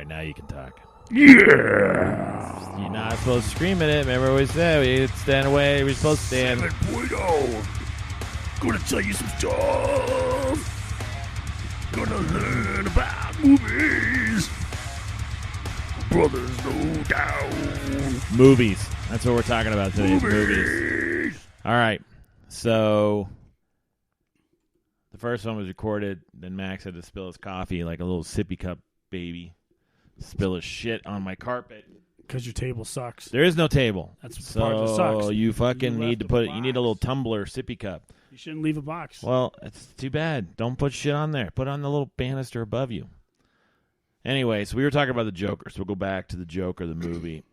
right, now you can talk. Yeah. You're not supposed to scream at it. Remember what we said? We stand away. We're supposed to stand. 7.0. Gonna tell you some stuff. Gonna learn about movies. Brothers No Down. Movies. That's what we're talking about today. Movies. All right. So the first one was recorded. Then Max had to spill his coffee like a little sippy cup baby. Spill his shit on my carpet. Because your table sucks. There is no table. That's the part that sucks. So you fucking need to put it. You need a little box. tumbler sippy cup. You shouldn't leave a box. Well, it's too bad. Don't put shit on there. Put it on the little banister above you. Anyway, so we were talking about the Joker, so we'll go back to the Joker, the movie.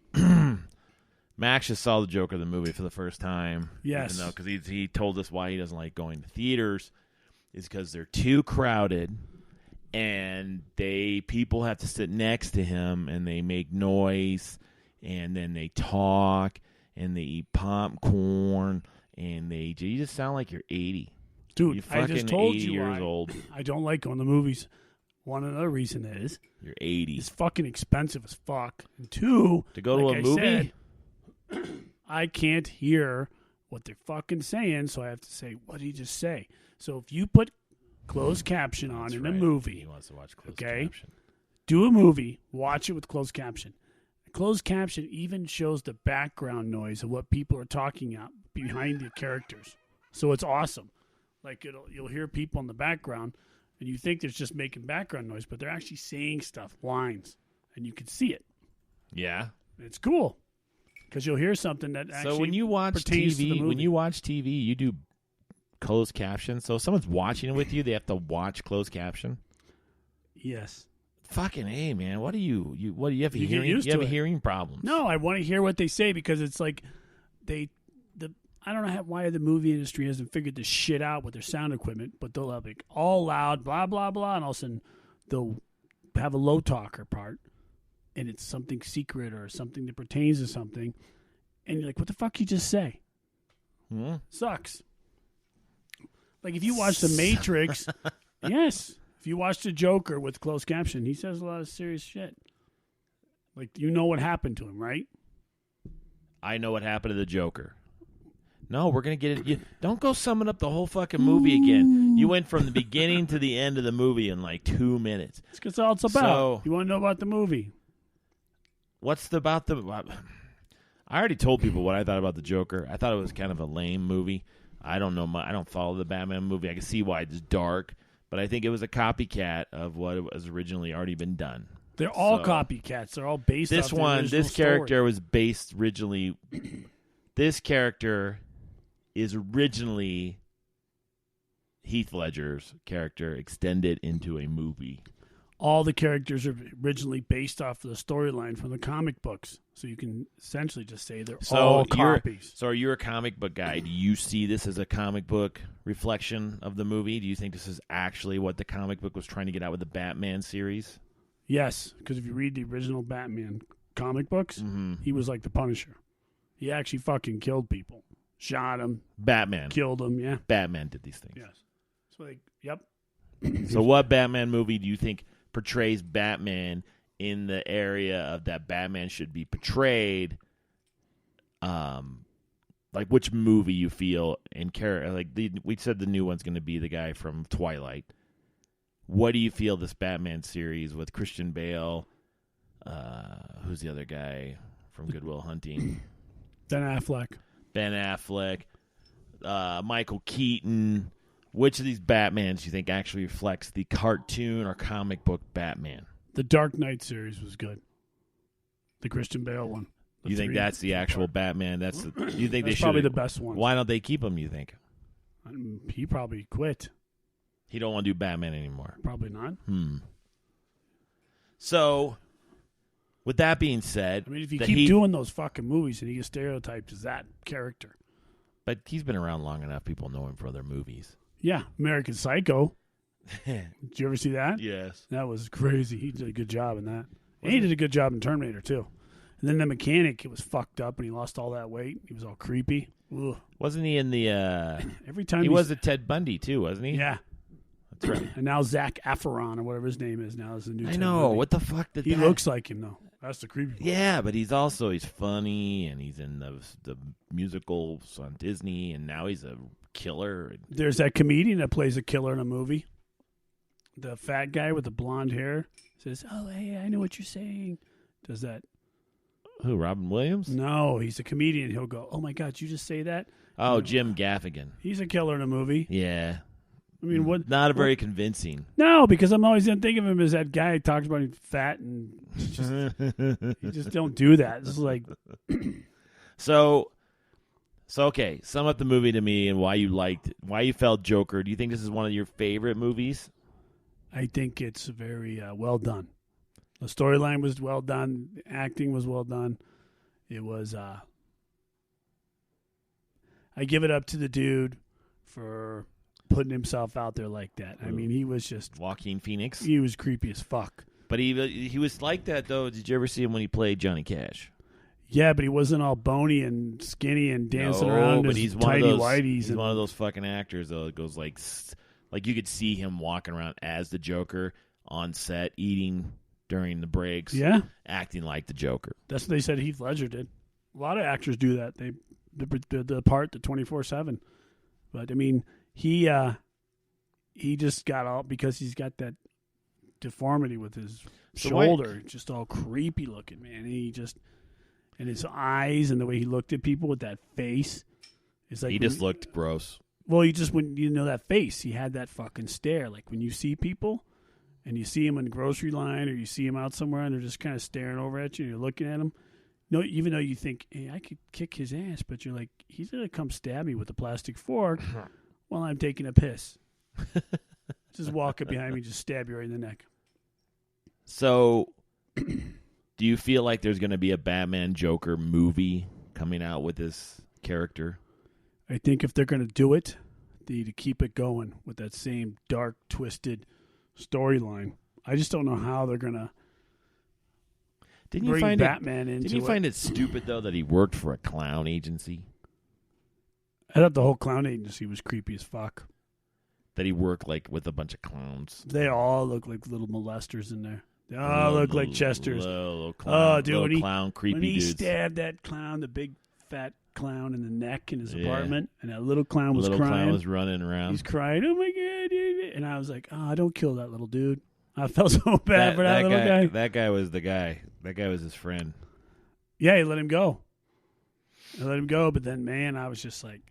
Max just saw the Joker, the movie, for the first time. Yes. Because he told us why he doesn't like going to theaters is because they're too crowded, and people have to sit next to him, and they make noise, and then they talk, and they eat popcorn, and you just sound like you're 80. Dude, You're I fucking just told 80 you years old. I don't like going to movies. One other reason is You're 80. it's fucking expensive as fuck. And two, To go to like a I movie? said, I can't hear what they're fucking saying, so I have to say, what did he just say? So if you put closed caption on That's in right. a movie, He wants to watch closed okay? caption. Do a movie, watch it with closed caption. Closed caption even shows the background noise of what people are talking about behind the characters. So it's awesome. Like you'll hear people in the background, and you think they're just making background noise, but they're actually saying stuff, lines, and you can see it. Yeah. It's cool because you'll hear something that actually So when you watch pertains to the TV, movie. when you watch TV, you do closed caption. So if someone's watching it with you, they have to watch closed caption. Yes. Fucking A, man. What do you have a You get hearing? used You have to a it. hearing problem. No, I want to hear what they say because it's like I don't know why the movie industry hasn't figured this shit out with their sound equipment, but they'll have like all loud, blah, blah, blah, and all of a sudden they'll have a low talker part, and it's something secret or something that pertains to something, and you're like, what the fuck you just say? Hmm? Sucks. Like if you watch The Matrix, yes. If you watch The Joker with closed caption, he says a lot of serious shit. Like you know what happened to him, right? I know what happened to the Joker. No, we're going to get it. Don't go summing up the whole fucking movie again. You went from the beginning to the end of the movie in like 2 minutes. That's all it's about. So- You want to know about the movie? I already told people what I thought about the Joker. I thought it was kind of a lame movie. I don't know. I don't follow the Batman movie. I can see why it's dark, but I think it was a copycat of what was originally already been done. They're all So- copycats. They're all based off the original This story. character was based originally. This character is originally Heath Ledger's character extended into a movie. All the characters are originally based off of the storyline from the comic books. So you can essentially just say they're all copies. So are you a comic book guy? Do you see this as a comic book reflection of the movie? Do you think this is actually what the comic book was trying to get out with the Batman series? Yes, because if you read the original Batman comic books, he was like the Punisher. He actually fucking killed people. Shot him, Batman. killed him, yeah. Batman did these things. Yes. So like, yep. So what Batman movie do you think portrays Batman in the area of that Batman should be portrayed? Like which movie you feel and care? Like we said the new one's going to be the guy from Twilight. What do you feel this Batman series with Christian Bale? Who's the other guy from Good Will Hunting? Ben Affleck. Ben Affleck, Michael Keaton. Which of these Batmans do you think actually reflects the cartoon or comic book Batman? The Dark Knight series was good. The Christian Bale one. You think that's the actual Batman? You think they should probably the best one. Why don't they keep him? You think He probably quit. he don't want to do Batman anymore? Probably not. So, with that being said, I mean, if you that keep doing those fucking movies and he gets stereotyped as that character. but he's been around long enough. People know him for other movies. Yeah, American Psycho. Did you ever see that? Yes. That was crazy. He did a good job in that. And he did a good job in Terminator, too. And then the mechanic, it was fucked up and he lost all that weight. He was all creepy. Ugh. Wasn't he in the? Every time he was a Ted Bundy too, wasn't he? Yeah. That's right. And now Zach Efron or whatever his name is now is the new. I Ted know. movie. What the fuck did He that? looks like him though. That's the creepy part. Yeah, but he's funny, and he's in the musicals on Disney, and now he's a killer. There's that comedian that plays a killer in a movie. The fat guy with the blonde hair says, "Oh, hey, I know what you're saying." Does that? Who? Robin Williams? No, he's a comedian. He'll go, "Oh my God, you just say that?" Oh, Jim Gaffigan. He's a killer in a movie. Yeah. I mean, what? Not a very convincing. No, because I'm always going to think of him as that guy who talks about him fat and you just don't do that. It's like, So okay, sum up the movie to me and why you felt Joker. Do you think this is one of your favorite movies? I think it's very well done. The storyline was well done. The acting was well done. It was. I give it up to the dude for putting himself out there like that. I mean, he was just Joaquin Phoenix. he was creepy as fuck. But he was like that though. Did you ever see him when he played Johnny Cash? Yeah, but he wasn't all bony and skinny and dancing No, around. but His he's one tidy of those. whities. He's And, one of those fucking actors though. It goes like you could see him walking around as the Joker on set, eating during the breaks. yeah, Acting like the Joker. that's what they said Heath Ledger did. A lot of actors do that. They the part the 24/7. But I mean, he just got all because he's got that deformity with his shoulder, just all creepy looking, man. And his eyes and the way he looked at people with that face. It's like He just looked gross. Well, when you know that face, he had that fucking stare. Like when you see people and you see him in the grocery line or you see him out somewhere and they're just kind of staring over at you and you're looking at him. No, even though you think, hey, I could kick his ass, but you're like, he's going to come stab me with a plastic fork while I'm taking a piss. Just walk up behind me, just stab you right in the neck. So, do you feel like there's going to be a Batman Joker movie coming out with this character? I think if they're going to do it, they need to keep it going with that same dark, twisted storyline. I just don't know how they're going to bring Batman into it. Didn't you find it stupid, though, that he worked for a clown agency? I thought the whole clown agency was creepy as fuck. That he worked, like, with a bunch of clowns? They all look like little molesters in there. They all look like Chesters. Little clown, dude, little clown, creepy when he dudes. stabbed that clown, the big fat clown in the neck in his apartment, and that little clown was little crying. clown was running around. He's crying, oh my God, dude. And I was like, oh, don't kill that little dude. I felt so bad for that little guy. That guy was the guy. That guy was his friend. Yeah, he let him go. But then, man, I was just like,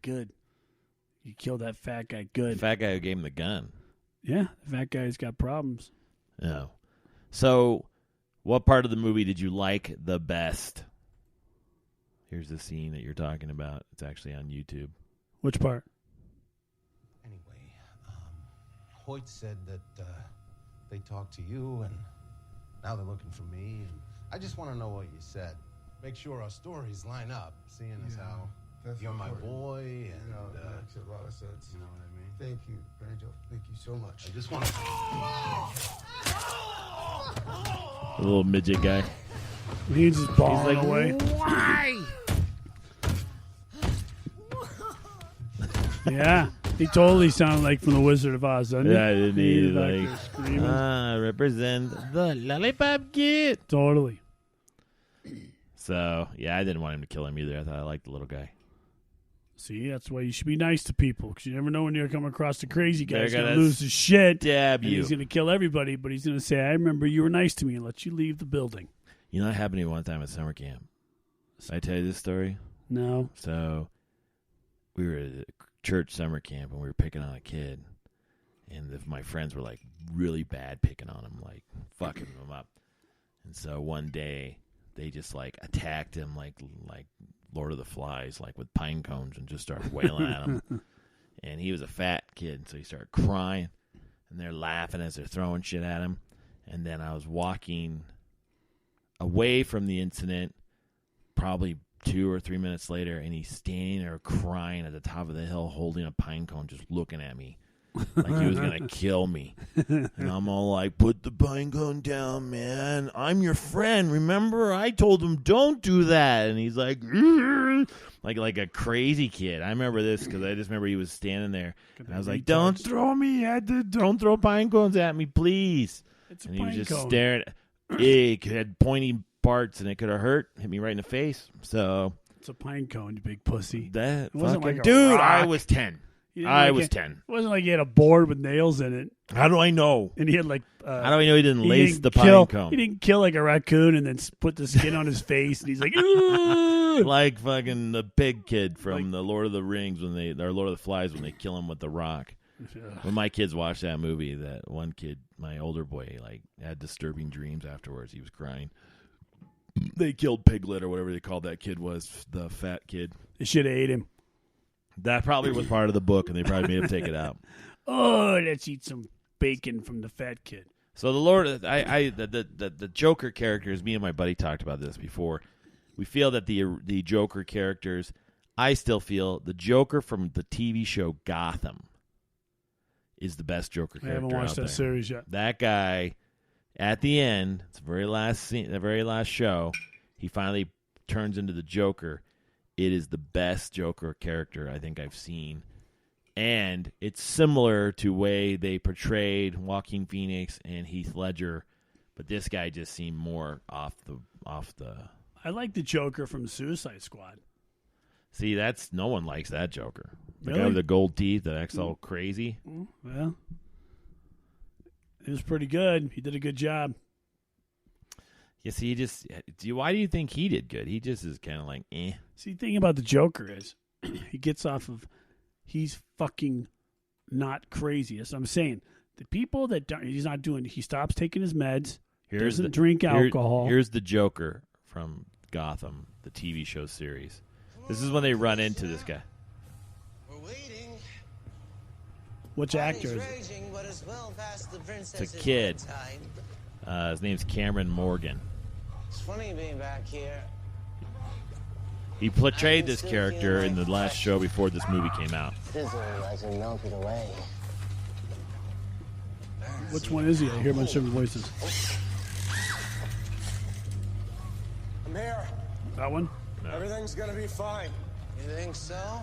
good. You killed that fat guy, good. The fat guy who gave him the gun. Yeah, the fat guy's got problems. No. So, what part of the movie did you like the best? Here's the scene that you're talking about. It's actually on YouTube. Which part? Anyway, Hoyt said that they talked to you, and now they're looking for me. And I just want to know what you said. Make sure our stories line up, seeing as how you're my boy, and that makes a lot of sense. you know what I mean? Thank you, Banjo. Thank you so much. I just want to. The little midget guy. He's just bawling like, away. Why? Yeah, he totally sounded like from the Wizard of Oz, doesn't he? Yeah, didn't he? He's back Like, there screaming. I represent the lollipop kid. Totally. So, yeah, I didn't want him to kill him either. I thought I liked the little guy. See, that's why you should be nice to people, because you never know when you're coming across the crazy guy. They're He's going to gonna lose his shit. Stab And you. he's going to kill everybody, but he's going to say, I remember you were nice to me and let you leave the building. You know what happened to me one time at summer camp? Did I tell you this story? No. So, we were at a church summer camp, and we were picking on a kid. And my friends were, like, really bad picking on him, like, fucking him up. And so one day, they just, like, attacked him like Lord of the Flies, like, with pine cones and just started wailing at him. And he was a fat kid, so he started crying. And they're laughing as they're throwing shit at him. And then I was walking away from the incident probably 2 or 3 minutes later, and he's standing there crying at the top of the hill holding a pine cone just looking at me. like he was gonna kill me. And I'm all like, "Put the pine cone down, man. I'm your friend. Remember, I told him don't do that." And he's like, like a crazy kid. I remember this because I just remember he was standing there, and I was like, "Don't throw me at don't throw pine cones at me, please." It's a And he was pine just cone. staring. It had pointy parts, and it could have hit me right in the face. So It's a pine cone, you big pussy. that It wasn't fucking like a dude, rock. I was 10. You didn't I like was it- 10. It wasn't like he had a board with nails in it, How do I know? and he had like. How do I know he didn't he lace didn't the kill, pine cone? He didn't kill like a raccoon and then put the skin on his face, and he's like, "Ooh." Like fucking the pig kid from Like- the Lord of the Rings or Lord of the Flies when they kill him with the rock. When my kids watched that movie, that one kid, my older boy, like had disturbing dreams afterwards. He was crying. They killed Piglet or whatever they called that kid was, the fat kid. They should have ate him. That probably was part of the book, and they probably made him take it out. Oh, let's eat some bacon from the fat kid. So the Joker characters, me and my buddy talked about this before. We feel that the Joker characters, I still feel the Joker from the TV show Gotham is the best Joker I character haven't watched out that there. series yet. That guy, at the end, it's the very last scene, the very last show, he finally turns into the Joker. It is the best Joker character I think I've seen. And it's similar to way they portrayed Joaquin Phoenix and Heath Ledger, but this guy just seemed more off the. I like the Joker from Suicide Squad. See, that's no one likes that Joker. The guy Really? with the gold teeth that acts all crazy. Well, it was pretty good. He did a good job. Yeah, see, why do you think he did good? He just is kind of like, eh. See, the thing about the Joker is he gets off of, he's fucking not crazy. That's what I'm saying. The people that don't, he's not doing, he stops taking his meds, doesn't drink alcohol. Here's the Joker from Gotham, the TV show series. This is when they run into this guy. We're waiting. Which actor is it? Raging, but it's well past the It's a princess's kid. bedtime. His name's Cameron Morgan. It's funny being back here. He portrayed this character in the last show before this movie came out. Fizzle as it melted away. Which one is he? I hear a bunch of different voices. I'm here. That one? Everything's gonna be fine. You think so?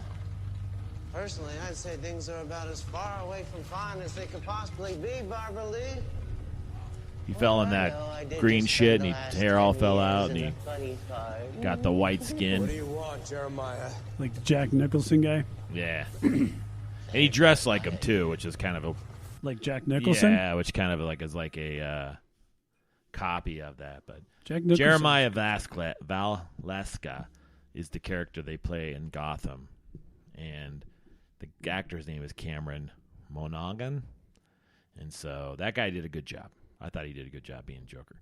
Personally, I'd say things are about as far away from fine as they could possibly be, Barbara Lee. He fell in that green shit, and his hair all fell out, and he got the white What do skin. you want, Jeremiah? Like the Jack Nicholson guy? Yeah. And he dressed like him, too, which is kind of a... Like Jack Nicholson? Yeah, which kind of is like a copy of that. But Jack Nicholson. Jeremiah Valeska is the character they play in Gotham. And the actor's name is Cameron Monaghan. And so that guy did a good job. I thought he did a good job being Joker.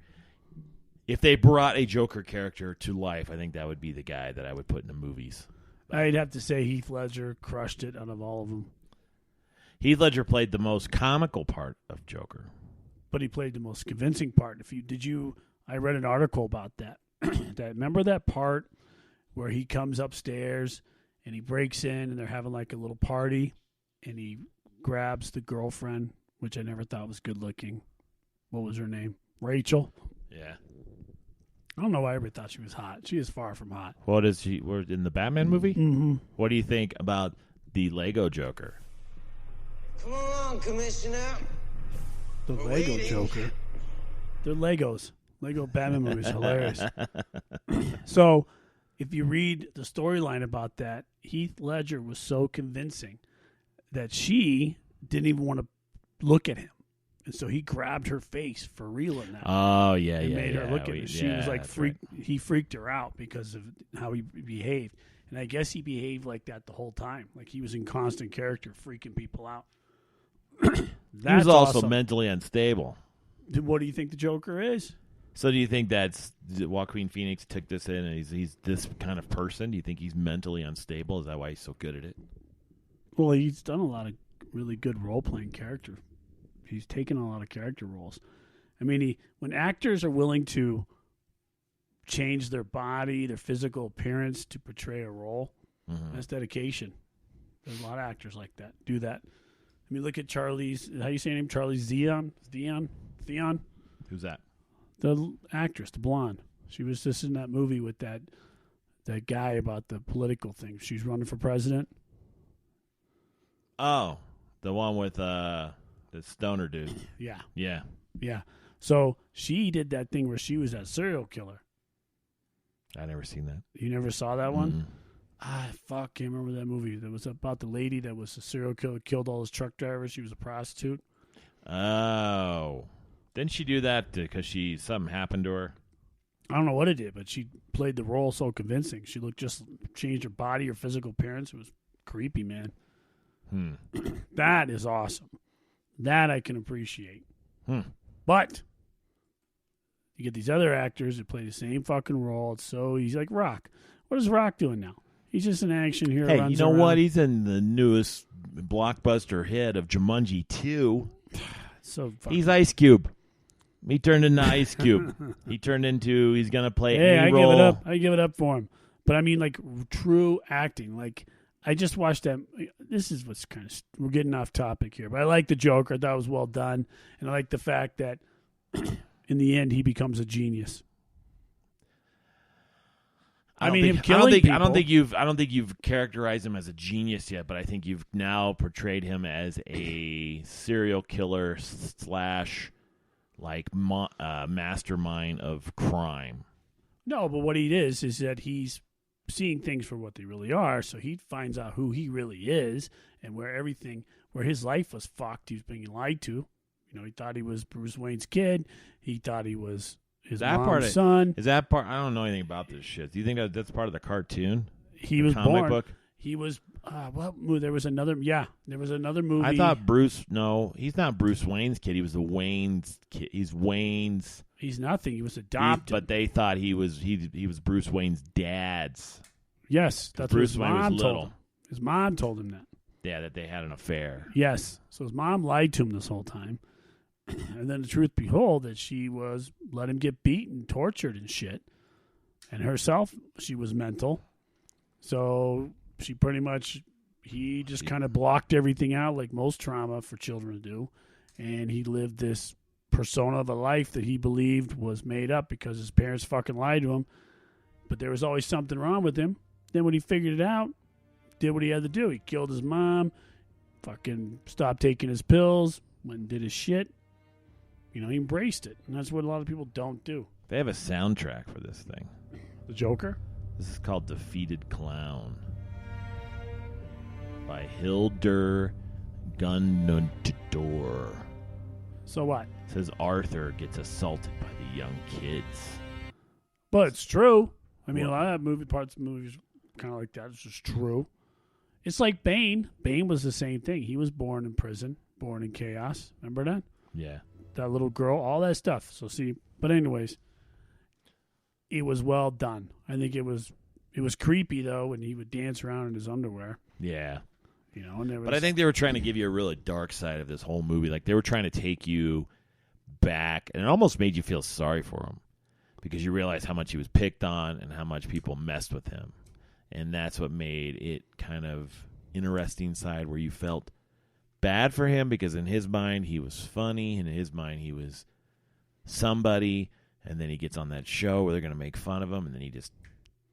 If they brought a Joker character to life, I think that would be the guy that I would put in the movies. I'd have to say Heath Ledger crushed it out of all of them. Heath Ledger played the most comical part of Joker. But he played the most convincing part. I read an article about that. Remember that part where he comes upstairs and he breaks in and they're having like a little party and he grabs the girlfriend, which I never thought was good looking. What was her name? Rachel. Yeah. I don't know why I ever thought she was hot. She is far from hot. What is she? We're in the Batman movie? Mm-hmm. What do you think about the Lego Joker? Come along, Commissioner. The We're Lego waiting. Joker. They're Legos. Lego Batman movie is hilarious. So, if you read the storyline about that, Heath Ledger was so convincing that she didn't even want to look at him. And so he grabbed her face for real in that. Oh, yeah, and yeah. made yeah. her look at him. She was like that's right. he freaked her out because of how he behaved. And I guess he behaved like that the whole time. Like he was in constant character, freaking people out. He was also awesome. mentally unstable. What do you think the Joker is? So do you think that Joaquin Phoenix took this in and he's this kind of person? Do you think he's mentally unstable? Is that why he's so good at it? Well, he's done a lot of really good role-playing character. He's taken a lot of character roles. I mean, when actors are willing to change their body, their physical appearance to portray a role, that's dedication. There's a lot of actors like that, do that. I mean, look at Charlie's. How you say her name? Charlie Theon. Who's that? The actress, the blonde. She was just in that movie with that guy about the political thing. She's running for president. Oh, the one with the stoner dude. Yeah. Yeah. Yeah. So she did that thing where she was that serial killer. I never seen that. You never saw that one? Mm-mm. Can't remember that movie. That was about the lady that was a serial killer, killed all his truck drivers. She was a prostitute. Oh. Didn't she do that because something happened to her? I don't know what it did, but she played the role so convincing. She changed her body, her physical appearance. It was creepy, man. That is awesome. That I can appreciate. But you get these other actors that play the same fucking role. He's like Rock. What is Rock doing now? He's just an action hero. Hey, you know what? He's in the newest blockbuster hit of Jumanji 2. So he's Ice Cube. He turned into Ice Cube. He's going to play a role. Give it up. I give it up for him. But I mean, like, true acting. Like, I just watched that. This is what's we're getting off topic here. But I like the Joker. I thought it was well done. And I like the fact that in the end, he becomes a genius. I don't think you've characterized him as a genius yet, but I think you've now portrayed him as a serial killer / mastermind of crime. No, but what he is that he's seeing things for what they really are. So he finds out who he really is and where his life was fucked. He was being lied to. He thought he was Bruce Wayne's kid. He thought he was his mom's son. Is that part? I don't know anything about this shit. Do you think that's part of the cartoon? He was comic book? He was. There was another. Yeah, there was another movie. I thought Bruce. No, he's not Bruce Wayne's kid. He was the Wayne's kid. He's Wayne's. He's nothing. He was adopted. But they thought he was Bruce Wayne's dad's. Yes, that's Bruce what his Wayne mom was told little. him. His mom told him that. Yeah, that they had an affair. Yes. So his mom lied to him this whole time. And then the truth behold that she let him get beaten, tortured and shit. And herself, she was mental. So she he just kind of blocked everything out like most trauma for children do. And he lived this persona of a life that he believed was made up because his parents fucking lied to him. But there was always something wrong with him. Then when he figured it out, did what he had to do. He killed his mom, fucking stopped taking his pills, went and did his shit. He embraced it. And that's what a lot of people don't do. They have a soundtrack for this thing. The Joker? This is called Defeated Clown by Hildur Gunnudóttir. So what? It says Arthur gets assaulted by the young kids. But it's true. I mean, a lot of movies kind of like that. It's just true. It's like Bane. Bane was the same thing. He was born in prison, born in chaos. Remember that? Yeah. That little girl, all that stuff. So but anyways, it was well done. I think it was creepy though when he would dance around in his underwear. Yeah. But I think they were trying to give you a really dark side of this whole movie. Like they were trying to take you back, and it almost made you feel sorry for him because you realize how much he was picked on and how much people messed with him. And that's what made it kind of interesting side where you felt bad for him because in his mind he was funny, and in his mind he was somebody, and then he gets on that show where they're going to make fun of him, and then he just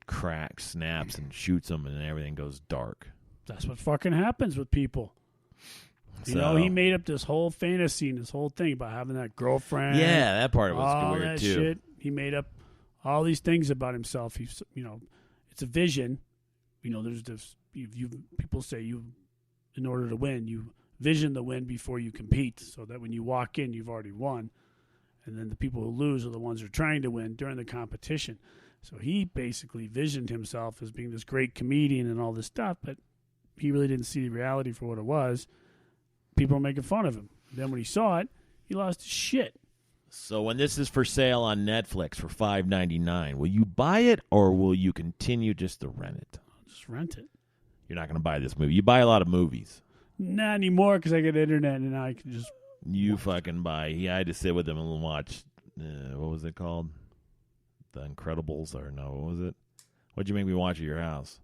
cracks, snaps, and shoots them, and then everything goes dark. That's what fucking happens with people. He made up this whole fantasy and this whole thing about having that girlfriend. Yeah, that part was all weird that too. Shit. He made up all these things about himself. He's, it's a vision. There's this. People say in order to win, you vision the win before you compete, so that when you walk in, you've already won. And then the people who lose are the ones who are trying to win during the competition. So he basically visioned himself as being this great comedian and all this stuff, but he really didn't see the reality for what it was. People were making fun of him. Then when he saw it, he lost his shit. So when this is for sale on Netflix for $5.99, will you buy it or will you continue just to rent it? I'll just rent it. You're not going to buy this movie. You buy a lot of movies. Not anymore because I get internet and I can just... You fucking buy. Yeah, I had to sit with him and watch, what was it called? The Incredibles, or no, what was it? What'd you make me watch at your house?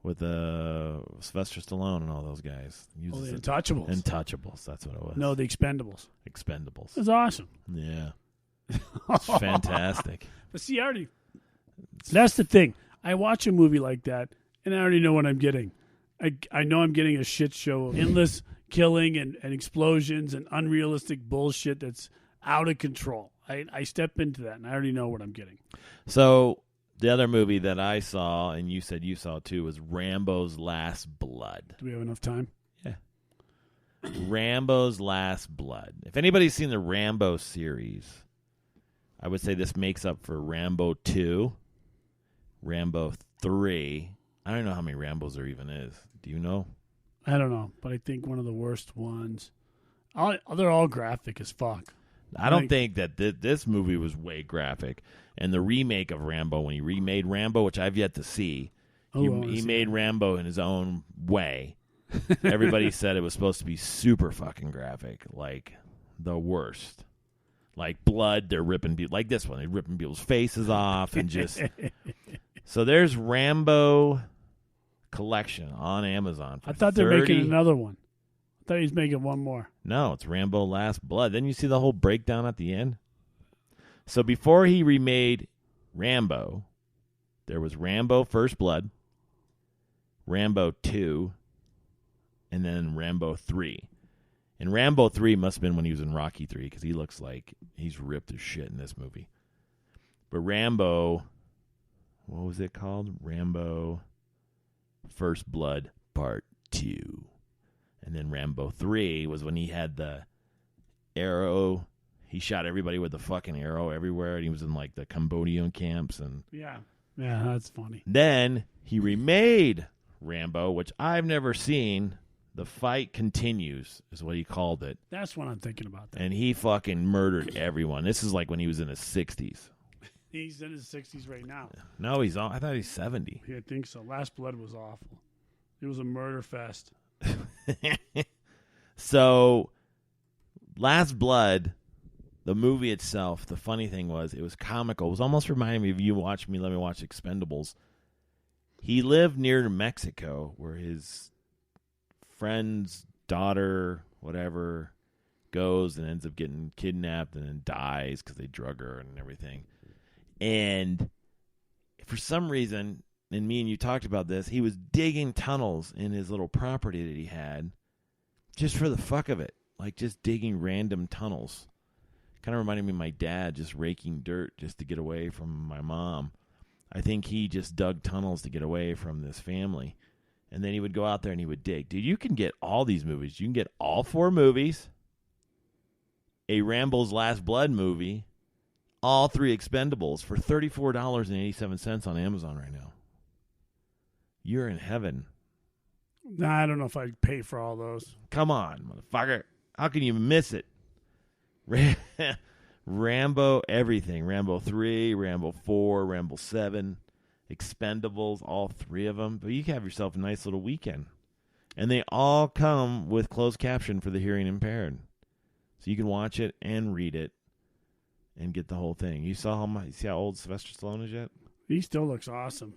with Sylvester Stallone and all those guys. The Uses it. Untouchables. Untouchables. That's what it was. No, the Expendables. Expendables. It was awesome. Yeah. It's fantastic. But see, that's the thing. I watch a movie like that, and I already know what I'm getting. I know I'm getting a shit show of endless killing and explosions and unrealistic bullshit that's out of control. I step into that, and I already know what I'm getting. So the other movie that I saw, and you said you saw too, was Rambo's Last Blood. Do we have enough time? Yeah. Rambo's Last Blood. If anybody's seen the Rambo series, I would say this makes up for Rambo 2, Rambo 3. I don't know how many Rambos there even is. Do you know? I don't know, but I think one of the worst ones. They're all graphic as fuck. I don't think that this movie was way graphic. And the remake of Rambo, when he remade Rambo, which I've yet to see, he made Rambo in his own way. Everybody said it was supposed to be super fucking graphic, like the worst. Like blood, they're ripping people. Like this one, they're ripping people's faces off and just. So there's Rambo collection on Amazon. I thought they're making another one. I thought he was making one more. No, it's Rambo Last Blood. Then you see the whole breakdown at the end. So before he remade Rambo, there was Rambo First Blood, Rambo 2, and then Rambo 3. And Rambo 3 must have been when he was in Rocky 3 because he looks like he's ripped as shit in this movie. But Rambo, what was it called? Rambo First Blood Part 2. And then Rambo 3 was when he had the arrow. He shot everybody with the fucking arrow everywhere, and he was in like the Cambodian camps. And yeah, that's funny. Then he remade Rambo, which I've never seen. The Fight Continues is what he called it. That's what I'm thinking about. And he fucking murdered everyone. This is like when he was in his 60s. He's in his 60s right now. No, he's on. I thought he's 70. Yeah, I think so. Last Blood was awful. It was a murder fest. So, Last Blood, the movie itself, the funny thing was, it was comical. It was almost reminding me of you watching me, let me watch Expendables. He lived near Mexico where his friend's daughter, whatever, goes and ends up getting kidnapped and then dies because they drug her and everything. And for some reason, and me and you talked about this, he was digging tunnels in his little property that he had just for the fuck of it. Like just digging random tunnels. Kind of reminded me of my dad just raking dirt just to get away from my mom. I think he just dug tunnels to get away from this family. And then he would go out there and he would dig. Dude, you can get all these movies. You can get all 4 movies, a Rambo's Last Blood movie, all 3 Expendables for $34.87 on Amazon right now. You're in heaven. Nah, I don't know if I'd pay for all those. Come on, motherfucker. How can you miss it? Rambo everything. Rambo 3, Rambo 4, Rambo 7, Expendables, all 3 of them. But you can have yourself a nice little weekend. And they all come with closed caption for the hearing impaired. So you can watch it and read it and get the whole thing. You see how old Sylvester Stallone is yet? He still looks awesome.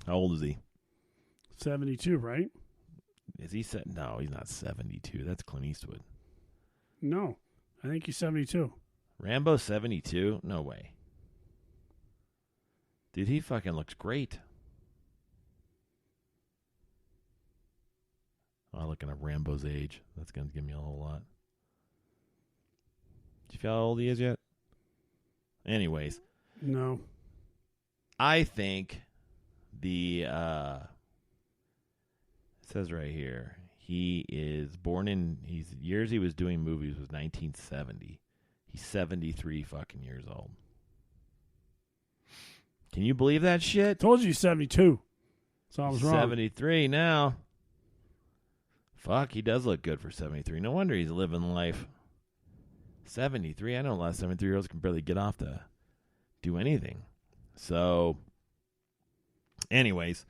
How old is he? 72, right? Is he set? No, he's not 72. That's Clint Eastwood. No, I think he's 72. Rambo 72? No way. Dude, he fucking looks great. I'm looking at Rambo's age. That's going to give me a whole lot. Do you feel how old he is yet? Anyways. No. I think it says right here, he is born in, years he was doing movies was 1970. He's 73 fucking years old. Can you believe that shit? Told you he's 72. So I was wrong. 73 now. Fuck, he does look good for 73. No wonder he's living life. 73? I know a lot of 73-year-olds can barely get off to do anything. So, anyways,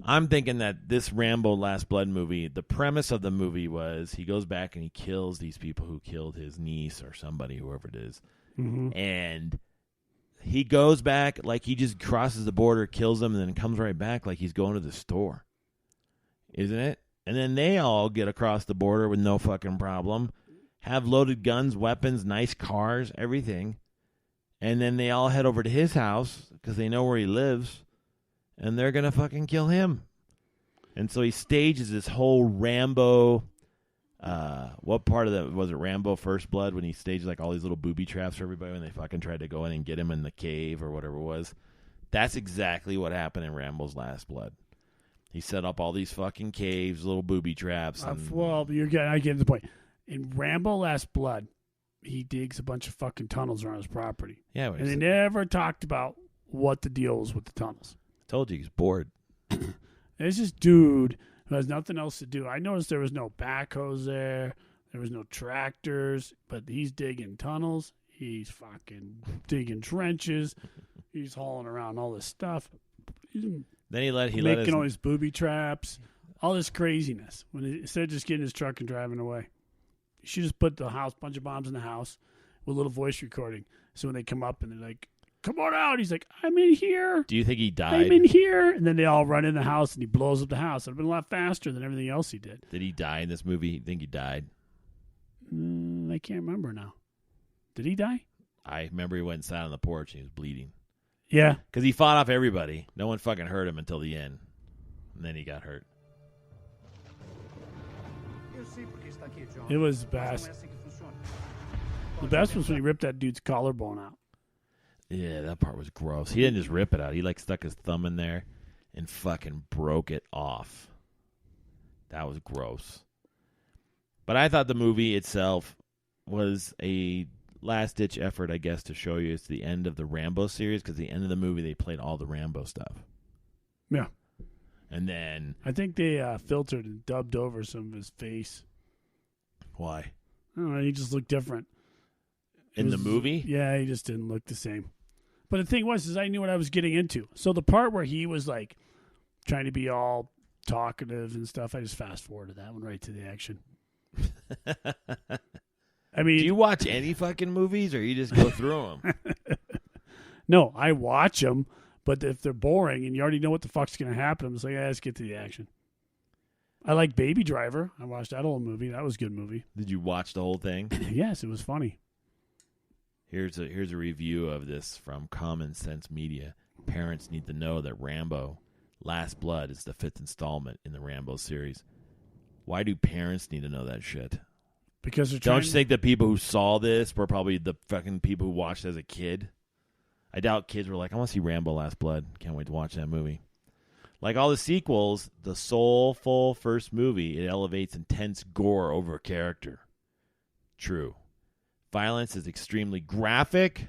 I'm thinking that this Rambo Last Blood movie, the premise of the movie was he goes back and he kills these people who killed his niece or somebody, whoever it is. Mm-hmm. And he goes back like he just crosses the border, kills them, and then comes right back like he's going to the store. Isn't it? And then they all get across the border with no fucking problem, have loaded guns, weapons, nice cars, everything. And then they all head over to his house because they know where he lives, and they're going to fucking kill him. And so he stages this whole Rambo, what part of that was it, Rambo First Blood, when he staged like all these little booby traps for everybody when they fucking tried to go in and get him in the cave or whatever it was. That's exactly what happened in Rambo's Last Blood. He set up all these fucking caves, little booby traps. I get the point. In Rambo Last Blood, he digs a bunch of fucking tunnels around his property. Yeah, and they never talked about what the deal was with the tunnels. I told you he's bored. There's this dude who has nothing else to do. I noticed there was no backhoes there. There was no tractors, but he's digging tunnels. He's fucking digging trenches. He's hauling around all this stuff. Then he let making all these booby traps, all this craziness. Instead of just getting his truck and driving away, you should just put bunch of bombs in the house with a little voice recording. So when they come up and they're like, "Come on out," he's like, "I'm in here." Do you think he died? I'm in here, and then they all run in the house and he blows up the house. It'd been a lot faster than everything else he did. Did he die in this movie? You think he died? I can't remember now. Did he die? I remember he went and sat on the porch and he was bleeding. Yeah. Because he fought off everybody. No one fucking hurt him until the end. And then he got hurt. It was best. The best was when he ripped that dude's collarbone out. Yeah, that part was gross. He didn't just rip it out. He like stuck his thumb in there and fucking broke it off. That was gross. But I thought the movie itself was a last-ditch effort, I guess, to show you it's the end of the Rambo series, because at the end of the movie they played all the Rambo stuff. Yeah. And then... I think they filtered and dubbed over some of his face. Why? I don't know, he just looked different. In the movie? Yeah, he just didn't look the same. But the thing was, is I knew what I was getting into. So the part where he was like trying to be all talkative and stuff, I just fast-forwarded that one right to the action. I mean, do you watch any fucking movies, or you just go through them? No, I watch them, but if they're boring and you already know what the fuck's going to happen, I'm just like, let's get to the action. I like Baby Driver. I watched that old movie. That was a good movie. Did you watch the whole thing? Yes, it was funny. Here's a review of this from Common Sense Media. Parents need to know that Rambo Last Blood is the 5th installment in the Rambo series. Why do parents need to know that shit? Because they're Don't you think the people who saw this were probably the fucking people who watched as a kid? I doubt kids were like, I want to see Rambo Last Blood. Can't wait to watch that movie. Like all the sequels, the soulful first movie, it elevates intense gore over character. True. Violence is extremely graphic,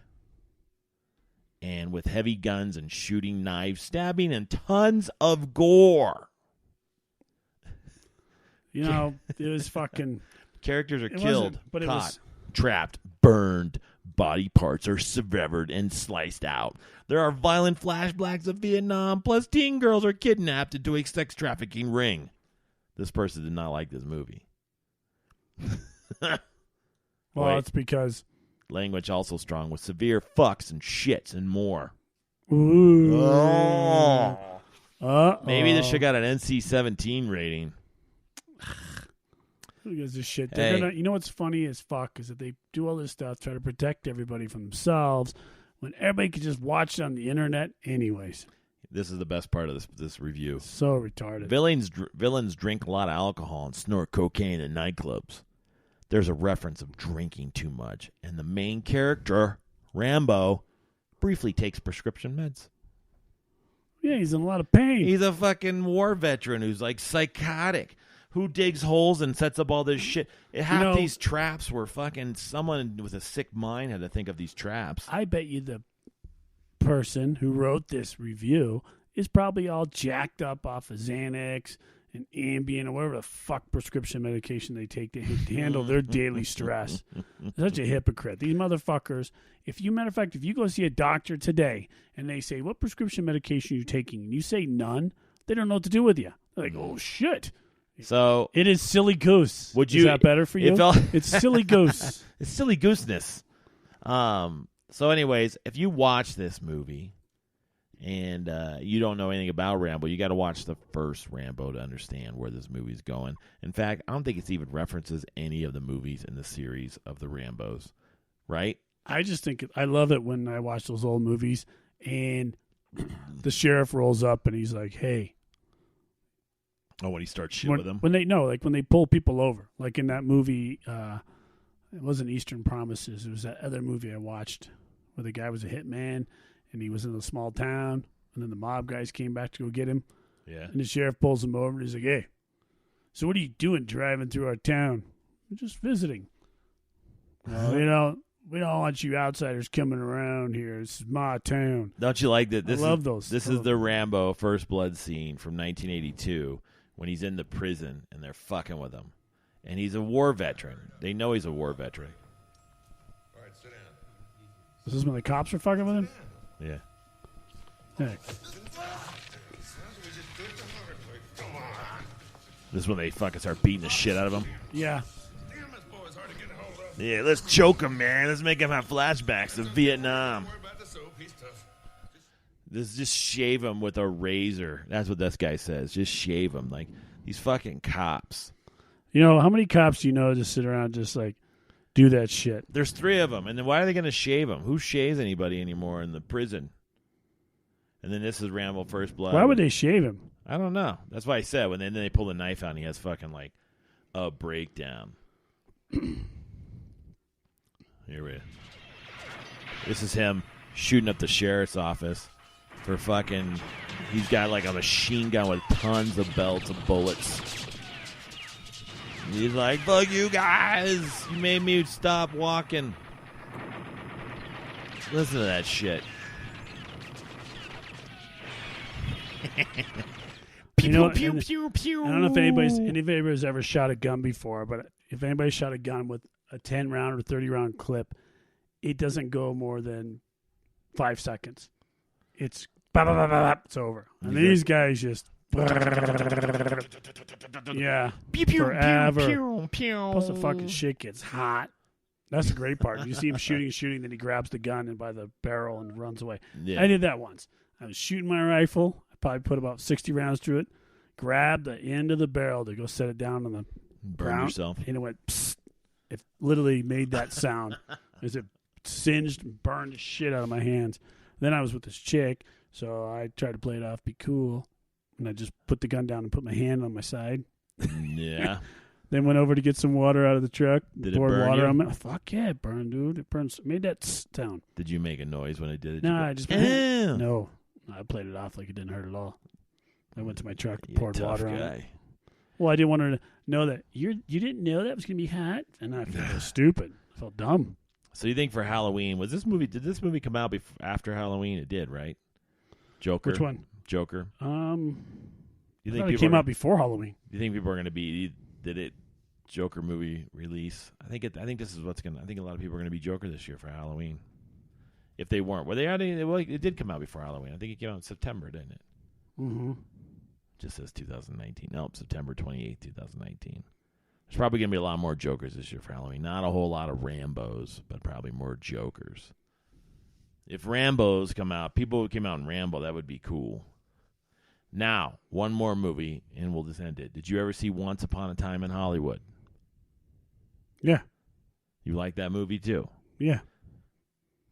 and with heavy guns and shooting, knives, stabbing, and tons of gore. You know, it was fucking... Characters are killed, but caught, trapped, burned. Body parts are severed and sliced out. There are violent flashbacks of Vietnam, plus teen girls are kidnapped into a sex trafficking ring. This person did not like this movie. Well, it's because... Language also strong with severe fucks and shits and more. Ooh. Maybe this should got an NC-17 rating. Who gives a shit? Hey. You know what's funny as fuck is that they do all this stuff, try to protect everybody from themselves, when everybody can just watch it on the internet anyways. This is the best part of this review. So retarded. Villains drink a lot of alcohol and snort cocaine in nightclubs. There's a reference of drinking too much, and the main character, Rambo, briefly takes prescription meds. Yeah, he's in a lot of pain. He's a fucking war veteran who's like psychotic, who digs holes and sets up all this shit. Half these traps were fucking someone with a sick mind had to think of these traps. I bet you the person who wrote this review is probably all jacked up off of Xanax and Ambien or whatever the fuck prescription medication they take to handle their daily stress. Such a hypocrite. These motherfuckers, if you go see a doctor today and they say, what prescription medication are you taking? And you say none, they don't know what to do with you. They're like, oh shit. So it is silly goose. Is that better for you? It's silly goose. It's silly gooseness. So, anyways, if you watch this movie and you don't know anything about Rambo, you got to watch the first Rambo to understand where this movie's going. In fact, I don't think it's even references any of the movies in the series of the Rambos, right? I just think I love it when I watch those old movies and the sheriff rolls up and he's like, "Hey." Oh, when he starts shit with them? When they pull people over. Like in that movie, it wasn't Eastern Promises. It was that other movie I watched where the guy was a hitman and he was in a small town and then the mob guys came back to go get him. Yeah. And the sheriff pulls him over and he's like, "Hey, so what are you doing driving through our town?" "We're just visiting." "Well, we don't want you outsiders coming around here. This is my town." Don't you like that? I love those. This is the Rambo First Blood scene from 1982 when he's in the prison and they're fucking with him. And he's a war veteran. They know he's a war veteran. All right, sit down. This is when the cops are fucking with him? Yeah. Hey. This is when they fucking start beating the shit out of him. Yeah. Yeah, let's choke him, man. Let's make him have flashbacks of Vietnam. Let's just shave him with a razor. That's what this guy says. Just shave him. Like, these fucking cops. How many cops do you know just sit around just like do that shit? There's 3 of them. And then why are they going to shave him? Who shaves anybody anymore in the prison? And then this is Rambo First Blood. Why would they shave him? I don't know. That's why I said when then they pull the knife out and he has fucking like a breakdown. Here we go. This is him shooting up the sheriff's office for fucking. He's got like a machine gun with tons of belts of bullets. And he's like, "Fuck you guys! You made me stop walking." Listen to that shit. Pew, pew, pew, pew. I don't know if anybody's ever shot a gun before, but if anybody shot a gun with a 10 round or 30 round clip, it doesn't go more than 5 seconds. It's it's over. And these guys just yeah, Pew, pew, forever. pew, pew, Plus the pew. fucking shit gets hot. That's the great part. You see him shooting, then he grabs the gun and by the barrel and runs away. Yeah. I did that once. I was shooting my rifle. I probably put about 60 rounds through it. Grabbed the end of the barrel to go set it down on the Burn ground, yourself. and it went psst. It literally made that sound as it singed and burned the shit out of my hands. Then I was with this chick, so I tried to play it off, be cool, and I just put the gun down and put my hand on my side. Yeah. Then went over to get some water out of the truck. Did it poured burn water you? on me. Fuck yeah, it burned, dude. It burned. Made that sound. Did you make a noise when I did it? No, You go, I just "Ew." no. I played it off like it didn't hurt at all. I went to my truck, You're a poured tough water on it. guy. Well, I didn't want her to know that you didn't know that was gonna be hot, and I felt stupid. I felt dumb. So you think for Halloween did this movie come out after Halloween? It did, right? Joker. Which one? Joker. I You thought think it people came are, out before Halloween. You think people are going to be? Did it? Joker movie release? I think this is what's going. I think a lot of people are going to be Joker this year for Halloween. If they weren't, well, it did come out before Halloween. I think it came out in September, didn't it? Mm-hmm. Just says 2019. Nope, September 28th, 2019. There's probably going to be a lot more Jokers this year for Halloween. Not a whole lot of Rambos, but probably more Jokers. If Rambos come out, people who came out in Rambo, that would be cool. Now, one more movie, and we'll just end it. Did you ever see Once Upon a Time in Hollywood? Yeah. You like that movie, too? Yeah.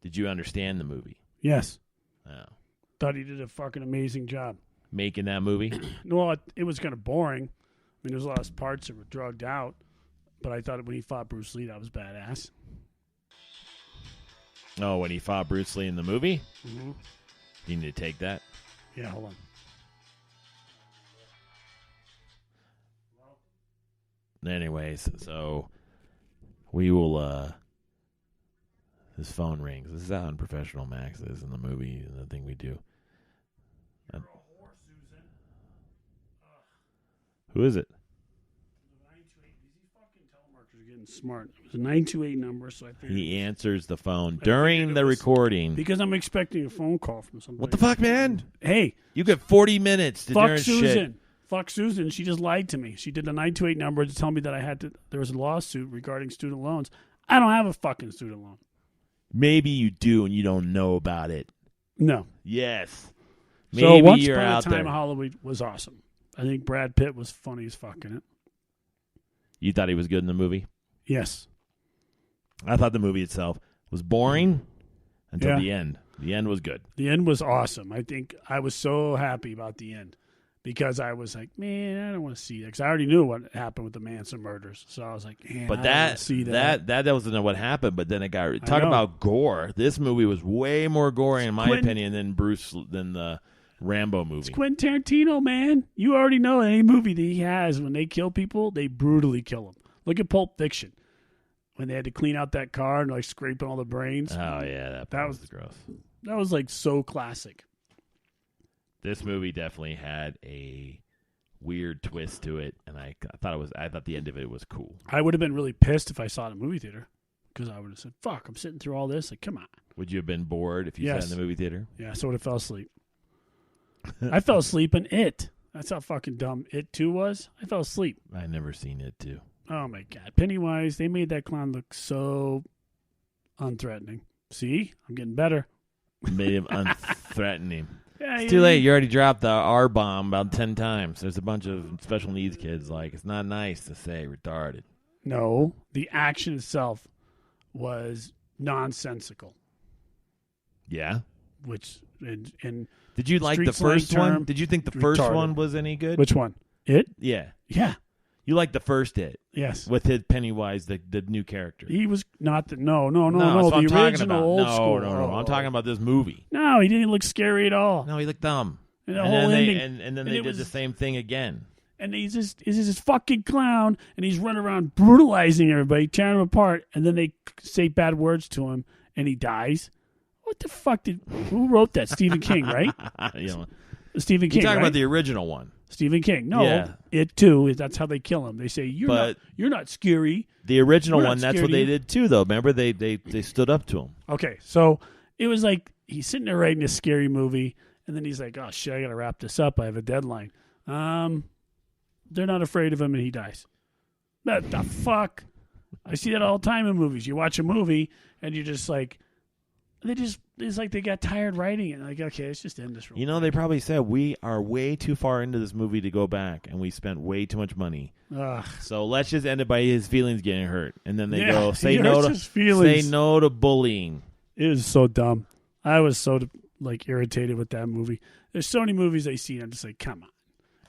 Did you understand the movie? Yes. Oh. Thought he did a fucking amazing job. Making that movie? Well, it was kind of boring. I mean, there's a lot of parts that were drugged out, but I thought when he fought Bruce Lee, that was badass. Oh, when he fought Bruce Lee in the movie? Mm-hmm. You need to take that? Yeah, hold on. Anyways, so we will, his phone rings. This is how unprofessional Max is in the movie, the thing we do. Who is it? These fucking telemarketers are getting smart. It was a 928 number, so I figured. He answers the phone during the recording. Because I'm expecting a phone call from somebody. What the fuck, man? Hey. You get 40 minutes to fuck during Susan. shit. Fuck Susan. She just lied to me. She did a 928 number to tell me that there was a lawsuit regarding student loans. I don't have a fucking student loan. Maybe you do and you don't know about it. No. Yes. So Maybe Once you're Upon a out Time there. in Hollywood was awesome. I think Brad Pitt was funny as fuck in it. You thought he was good in the movie? Yes. I thought the movie itself was boring until Yeah. the end. The end was good. The end was awesome. I think I was so happy about the end because I was like, man, I don't want to see that because I already knew what happened with the Manson murders. So I was like, man, But I don't wanna see that. that wasn't what happened. But then it got talk know. about gore. This movie was way more gory, in my Quentin- opinion, than the Rambo movie. It's Quentin Tarantino, man. You already know any movie that he has, when they kill people, they brutally kill them. Look at Pulp Fiction. When they had to clean out that car and like scraping all the brains. Oh yeah, that was gross. That was like so classic. This movie definitely had a weird twist to it, and I thought the end of it was cool. I would have been really pissed if I saw it in a movie theater because I would have said, fuck, I'm sitting through all this. Like, come on. Would you have been bored if you Yes. sat in the movie theater? Yeah, so I would have fell asleep. I fell asleep in It. That's how fucking dumb It 2 was. I fell asleep. I never seen it too. Oh, my God. Pennywise, they made that clown look so unthreatening. See? I'm getting better. Made him unthreatening. Yeah, It's too late. You already dropped the R bomb about 10 times. There's a bunch of special needs kids. Like, it's not nice to say retarded. No, the action itself was nonsensical, Yeah. which, and Did you like Street the first slang one? term, Did you think the first retarded. one was any good? which one? It? Yeah. Yeah. You liked the first It Yes. with his Pennywise, the new character. He was not the, no, that's what I'm the talking original about. old No, school. no. I'm talking about this movie. No, he didn't look scary at all. No, he looked dumb. And the And whole then ending. and then and they it did the was- same thing again. And he's this fucking clown, and he's running around brutalizing everybody, tearing them apart, and then they say bad words to him, and he dies. What the fuck who wrote that? Stephen King, right? You know, Stephen you're King, talking right? about the original one. Stephen King. No, Yeah. It too. That's how they kill him. They say you're not scary. The original We're not one, that's scared what of they you. did too, though. Remember, they stood up to him. Okay, so it was like he's sitting there writing a scary movie, and then he's like, "Oh shit, I gotta wrap this up. I have a deadline." They're not afraid of him, and he dies. What the fuck? I see that all the time in movies. You watch a movie, and you're just like, it's like they got tired writing it. Like, okay, let's just end this. You know, they probably said, we are way too far into this movie to go back, and we spent way too much money. Ugh. So let's just end it by his feelings getting hurt. And then they Yeah, go, say he no hurts to his feelings. say no to bullying. It was so dumb. I was so like irritated with that movie. There's so many movies I see, and I'm just like, come on.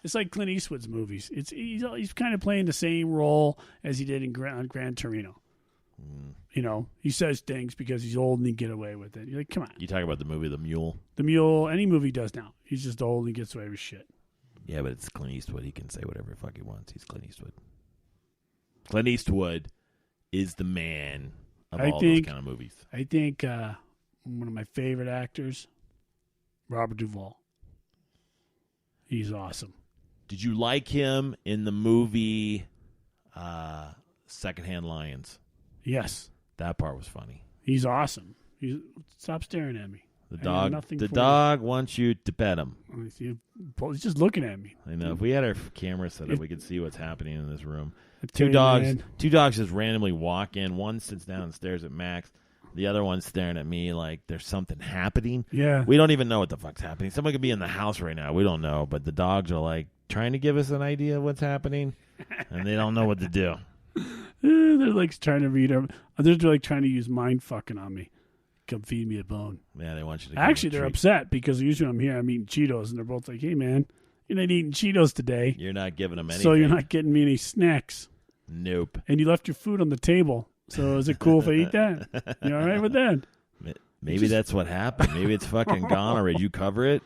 It's like Clint Eastwood's movies. He's kind of playing the same role as he did in Gran Torino. You know, he says things because he's old and he can get away with it. You're like, come on. You talk about the movie The Mule. The Mule, any movie does now. He's just old and he gets away with shit. Yeah, but it's Clint Eastwood. He can say whatever the fuck he wants. He's Clint Eastwood. Clint Eastwood is the man of all those kind of movies. I think one of my favorite actors, Robert Duvall. He's awesome. Did you like him in the movie Secondhand Lions? Yes. That part was funny. He's awesome. Stop staring at me. The I have dog. nothing The for dog wants you to pet him. He's just looking at me. I know. If we had our camera set up, we could see what's happening in this room. I tell Two you, dogs. man. Two dogs just randomly walk in. One sits down and stares at Max. The other one's staring at me like there's something happening. Yeah. We don't even know what the fuck's happening. Someone could be in the house right now. We don't know. But the dogs are like trying to give us an idea of what's happening, and they don't know what to do. They're like trying to read them. They're like trying to use mind fucking on me. Come feed me a bone. Yeah, they want you to. Actually, they're treat. upset because usually I'm here, I'm eating Cheetos, and they're both like, "Hey, man, you're not eating Cheetos today, You're not giving them anything. so you're not getting me any snacks, Nope. and you left your food on the table. So is it cool if I eat that? You all right with that? Maybe that's what happened. Maybe it's fucking gone already. You cover it?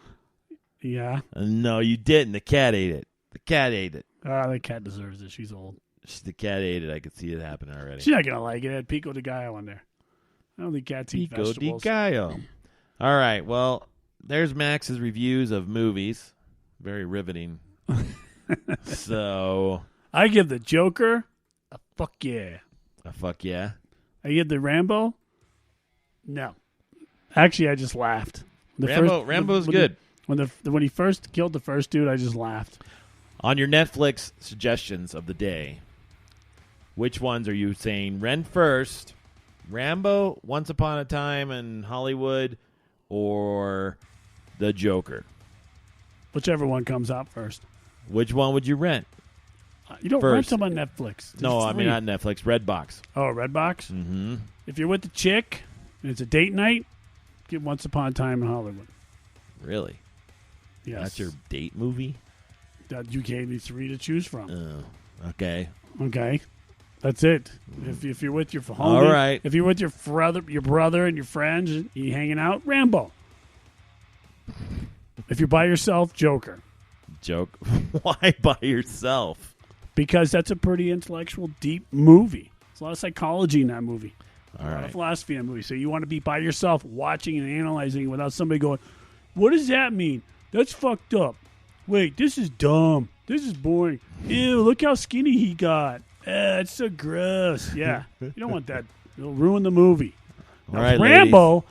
Yeah. No, you didn't. The cat ate it. The cat ate it. The cat deserves it. She's old. The cat ate it. I could see it happen already. She's not gonna like it. It had Pico de Gallo on there. I don't think cats eat Pico de vegetables. Gallo. All right. Well, there's Max's reviews of movies. Very riveting. So, I give the Joker a fuck yeah. fuck yeah. I give the Rambo. No, actually, I just laughed. Rambo's good. When he first killed the first dude, I just laughed. On your Netflix suggestions of the day, which ones are you saying rent first, Rambo, Once Upon a Time in Hollywood, or The Joker? Whichever one comes out first. Which one would you rent? You don't rent them on Netflix. They're No, I free. mean not Netflix. Redbox. Oh, Redbox? Mm-hmm. If you're with the chick and it's a date night, get Once Upon a Time in Hollywood. Really? Yes. That's your date movie? That you gave me 3 to choose from. Oh, okay. Okay. That's it. If you're with your homie, All right. If you're with your brother and your friends, and you hanging out, Rambo. If you're by yourself, Joker. Joke. Why by yourself? Because that's a pretty intellectual, deep movie. There's a lot of psychology in that movie. All A lot right. of philosophy in that movie. So you want to be by yourself, watching and analyzing it without somebody going, "What does that mean? That's fucked up. Wait, this is dumb. This is boring. Ew, look how skinny he got. It's so gross." Yeah, you don't want that. It'll ruin the movie. All right, Rambo.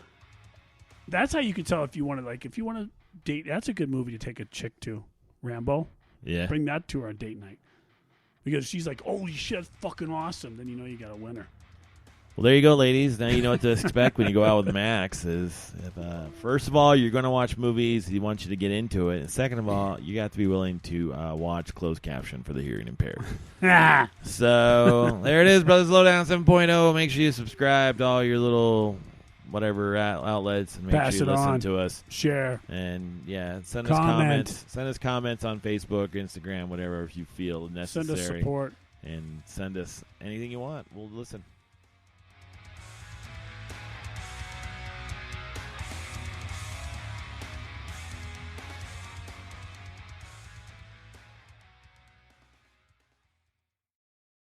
That's how you can tell if you want to if you want to date. That's a good movie to take a chick to. Rambo. Yeah. Bring that to our date night. Because she's like, "Holy shit, that's fucking awesome." Then you know you got a winner. Well, there you go, ladies. Now you know what to expect when you go out with Max. First of all, you're going to watch movies. He wants you to get into it. And second of all, you got to be willing to watch closed caption for the hearing impaired. So there it is, Brothers Lowdown 7.0. Make sure you subscribe to all your little whatever outlets and make Pass sure you it listen on. to us. Share. And send us Comment. comments. Send us comments on Facebook, Instagram, whatever if you feel necessary. Send us support. And send us anything you want. We'll listen.